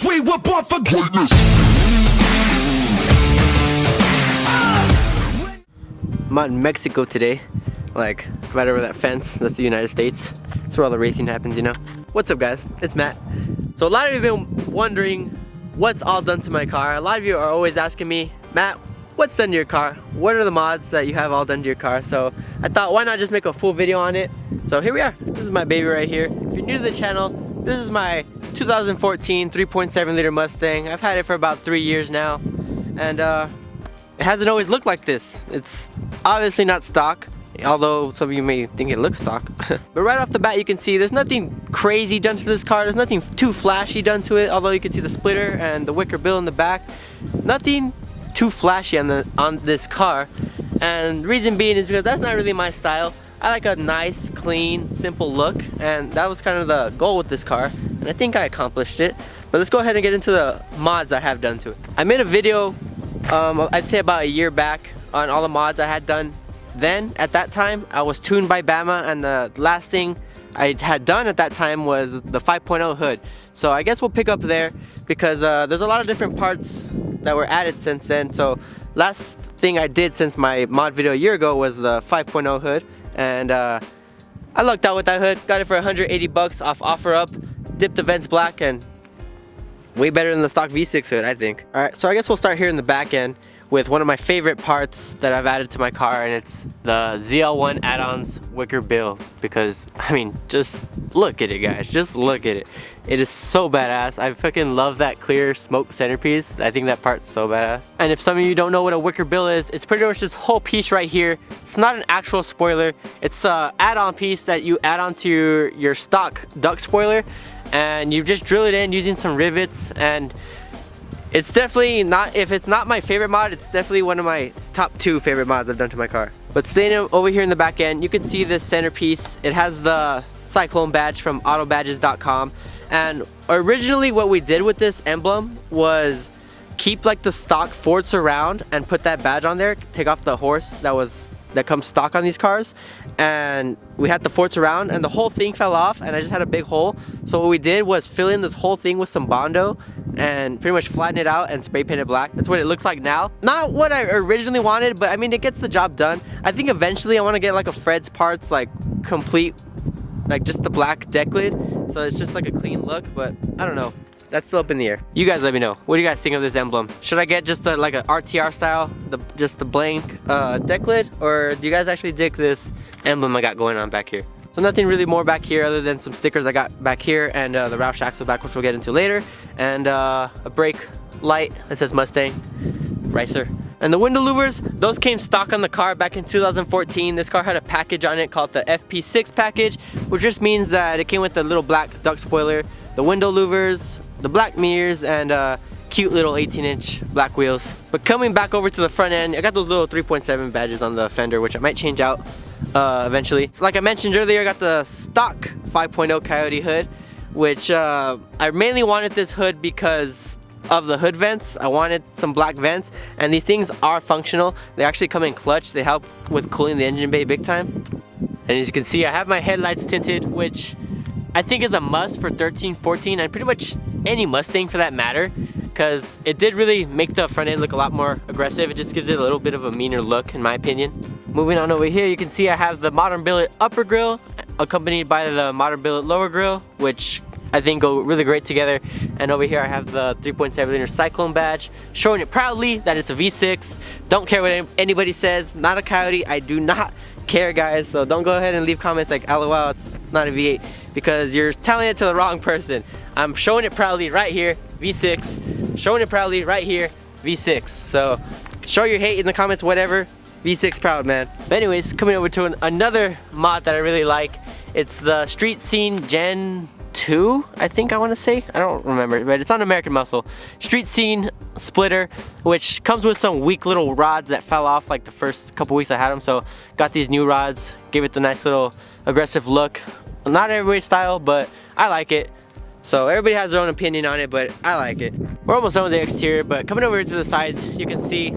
We were born for greatness. I'm out in Mexico today, like right over that fence. That's the United States. That's where all the racing happens, you know. What's up, guys? It's Matt. So a lot of you have been wondering what's all done to my car. A lot of you are always asking me, Matt, what's done to your car? What are the mods that you have all done to your car? So I thought, why not just make a full video on it? So here we are. This is my baby right here. If you're new to the channel, this is my 2014 3.7 liter Mustang. I've had it for about 3 years now, and it hasn't always looked like this. It's obviously not stock, although some of you may think it looks stock. But right off the bat, you can see there's nothing crazy done to this car. There's nothing too flashy done to it, although you can see the splitter and the wicker bill in the back. Nothing too flashy on this car, and reason being is because that's not really my style. I like a nice, clean, simple look, and that was kind of the goal with this car, and I think I accomplished it. But let's go ahead and get into the mods I have done to it. I made a video, I'd say about a year back, on all the mods I had done. Then, at that time, I was tuned by Bama, and the last thing I had done at that time was the 5.0 hood. So I guess we'll pick up there, because there's a lot of different parts that were added since then. So last thing I did since my mod video a year ago was the 5.0 hood. And I lucked out with that hood, got it for 180 bucks off OfferUp, dipped the vents black, and way better than the stock V6 hood, I think. Alright, so I guess we'll start here in the back end with one of my favorite parts that I've added to my car, and it's the ZL1 add-ons wicker bill. Because, I mean, just look at it, guys, just look at it. It is so badass. I fucking love that clear smoke centerpiece. I think that part's so badass. And if some of you don't know what a wicker bill is, it's pretty much this whole piece right here. It's not an actual spoiler. It's a add-on piece that you add onto your stock duct spoiler, and you just drill it in using some rivets. And it's definitely not, if it's not my favorite mod, it's definitely one of my top 2 favorite mods I've done to my car. But staying over here in the back end, you can see this centerpiece. It has the Cyclone badge from autobadges.com. And originally what we did with this emblem was keep like the stock Ford Surround and put that badge on there, take off the horse that comes stock on these cars, and we had the Ford Surround, and the whole thing fell off, and I just had a big hole. So what we did was fill in this whole thing with some Bondo and pretty much flatten it out and spray paint it black. That's what it looks like now. Not what I originally wanted, but I mean, it gets the job done. I think eventually I want to get like a Fred's Parts, like complete, like just the black deck lid, so it's just like a clean look. But I don't know, that's still up in the air. You guys let me know, what do you guys think of this emblem? Should I get just like an RTR style, just the blank deck lid, or do you guys actually dig this emblem I got going on back here? So nothing really more back here other than some stickers I got back here, and the Roush axle back, which we'll get into later, and a brake light that says Mustang Racer. And the window louvers, those came stock on the car back in 2014. This car had a package on it called the FP6 package, which just means that it came with the little black duct spoiler, the window louvers, the black mirrors, and cute little 18-inch black wheels. But coming back over to the front end, I got those little 3.7 badges on the fender, which I might change out eventually. So like I mentioned earlier, I got the stock 5.0 Coyote hood, which I mainly wanted this hood because of the hood vents. I wanted some black vents, and these things are functional. They actually come in clutch. They help with cooling the engine bay big time. And as you can see, I have my headlights tinted, which I think is a must for 13, 14, and pretty much any Mustang for that matter, because it did really make the front end look a lot more aggressive. It just gives it a little bit of a meaner look, in my opinion. Moving on over here, you can see I have the Modern Billet upper grille accompanied by the Modern Billet lower grille, which I think go really great together. And over here I have the 3.7 liter Cyclone badge, showing it proudly that it's a V6. Don't care what anybody says, not a Coyote. I do not care, guys, so don't go ahead and leave comments like LOL, it's not a V8, because you're telling it to the wrong person. I'm showing it proudly right here, V6, showing it proudly right here, V6. So show your hate in the comments, whatever, V6 proud, man. But anyways, coming over to another mod that I really like. It's the Street Scene Gen 2, I think I want to say. I don't remember, but it's on American Muscle. Street Scene splitter, which comes with some weak little rods that fell off like the first couple weeks I had them. So got these new rods, gave it the nice little aggressive look. Not everybody's style, but I like it. So everybody has their own opinion on it, but I like it. We're almost done with the exterior, but coming over to the sides, you can see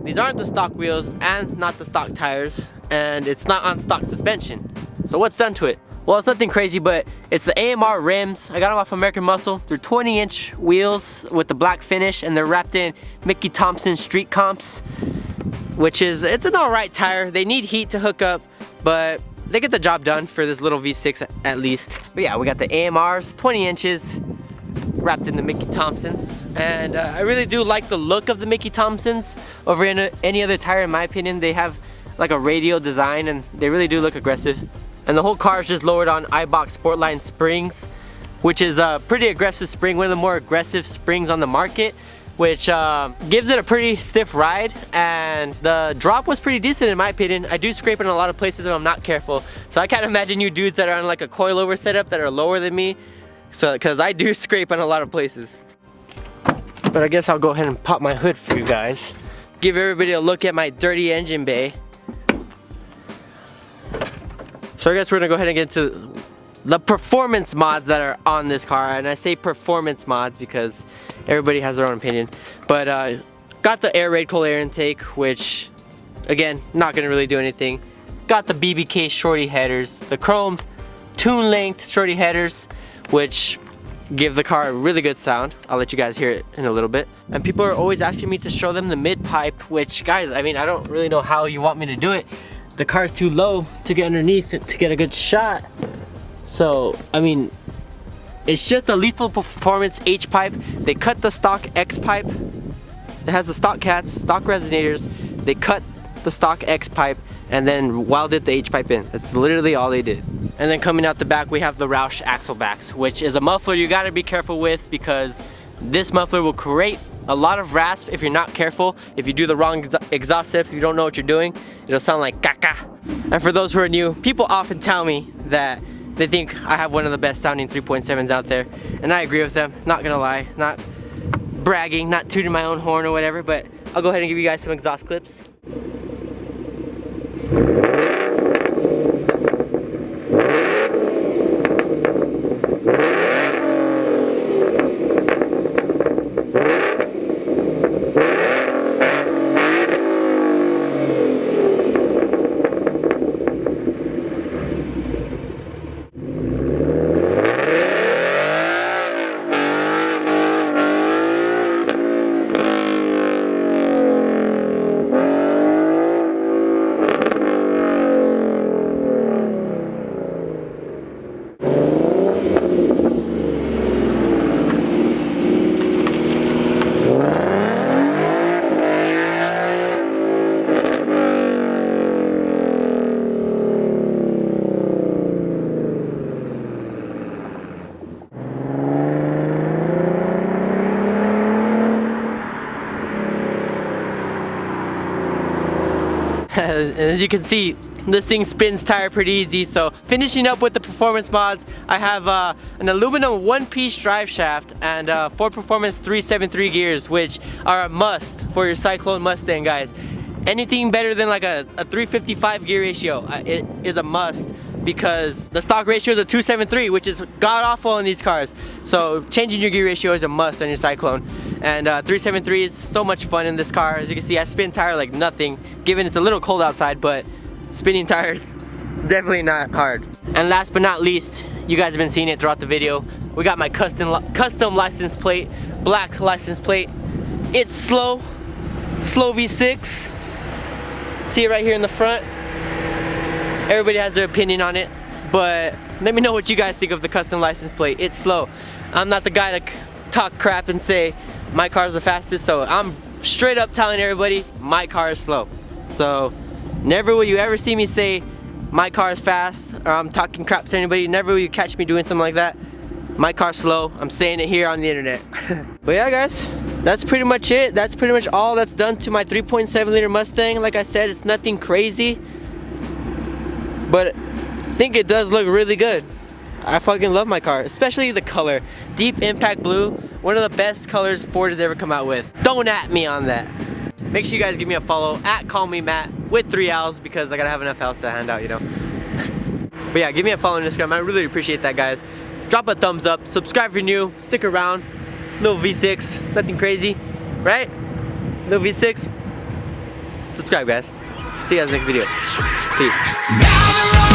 these aren't the stock wheels and not the stock tires, and it's not on stock suspension. So what's done to it? Well, it's nothing crazy, but it's the AMR rims. I got them off American Muscle. They're 20-inch wheels with the black finish, and they're wrapped in Mickey Thompson street comps, which is, it's an alright tire. They need heat to hook up, but they get the job done for this little V6 at least. But yeah, we got the AMRs, 20 inches, wrapped in the Mickey Thompsons. And I really do like the look of the Mickey Thompsons over any other tire in my opinion. They have like a radial design and they really do look aggressive. And the whole car is just lowered on Eibach Sportline springs, which is a pretty aggressive spring, one of the more aggressive springs on the market, which gives it a pretty stiff ride, and the drop was pretty decent in my opinion. I do scrape in a lot of places if I'm not careful, so I can't imagine you dudes that are on like a coilover setup that are lower than me, so because I do scrape in a lot of places. But I guess I'll go ahead and pop my hood for you guys, give everybody a look at my dirty engine bay. So I guess we're gonna go ahead and get into the performance mods that are on this car, and I say performance mods because everybody has their own opinion. But got the air raid cold air intake, which again, not gonna really do anything. Got the BBK shorty headers, the chrome tune length shorty headers, which give the car a really good sound. I'll let you guys hear it in a little bit. And people are always asking me to show them the mid pipe, which guys, I mean, I don't really know how you want me to do it. The car's too low to get underneath it to get a good shot. So, I mean, it's just a Lethal Performance H pipe. They cut the stock X pipe. It has the stock cats, stock resonators. They cut the stock X pipe and then welded the H pipe in. That's literally all they did. And then coming out the back, we have the Roush axle backs, which is a muffler you gotta be careful with because this muffler will create a lot of rasp if you're not careful. If you do the wrong exhaust setup, if you don't know what you're doing, it'll sound like caca. And for those who are new, people often tell me that they think I have one of the best sounding 3.7s out there, and I agree with them, not gonna lie, not bragging, not tooting my own horn or whatever, but I'll go ahead and give you guys some exhaust clips. And as you can see, this thing spins tire pretty easy. So finishing up with the performance mods, I have an aluminum one-piece drive shaft and Ford Performance 373 gears, which are a must for your Cyclone Mustang, guys. Anything better than like a 355 gear ratio, it is a must, because the stock ratio is a 273, which is god awful in these cars. So changing your gear ratio is a must on your Cyclone. And 373 is so much fun in this car. As you can see, I spin tire like nothing, given it's a little cold outside, but spinning tires, definitely not hard. And last but not least, you guys have been seeing it throughout the video, we got my custom license plate, black license plate. It's slow V6. See it right here in the front. Everybody has their opinion on it, but let me know what you guys think of the custom license plate. It's slow. I'm not the guy to talk crap and say my car is the fastest, so I'm straight up telling everybody my car is slow. So never will you ever see me say my car is fast or I'm talking crap to anybody. Never will you catch me doing something like that. My car's slow. I'm saying it here on the internet. But yeah, guys, that's pretty much it. That's pretty much all that's done to my 3.7 liter Mustang. Like I said, it's nothing crazy, but I think it does look really good. I fucking love my car, especially the color. Deep Impact Blue, one of the best colors Ford has ever come out with. Don't at me on that. Make sure you guys give me a follow at Call Me Matt with 3 L's, because I gotta have enough L's to hand out, you know. But yeah, give me a follow on Instagram. I really appreciate that, guys. Drop a thumbs up, subscribe if you're new, stick around. Little V6, nothing crazy, right? Little V6. Subscribe, guys. See you guys next video. Peace.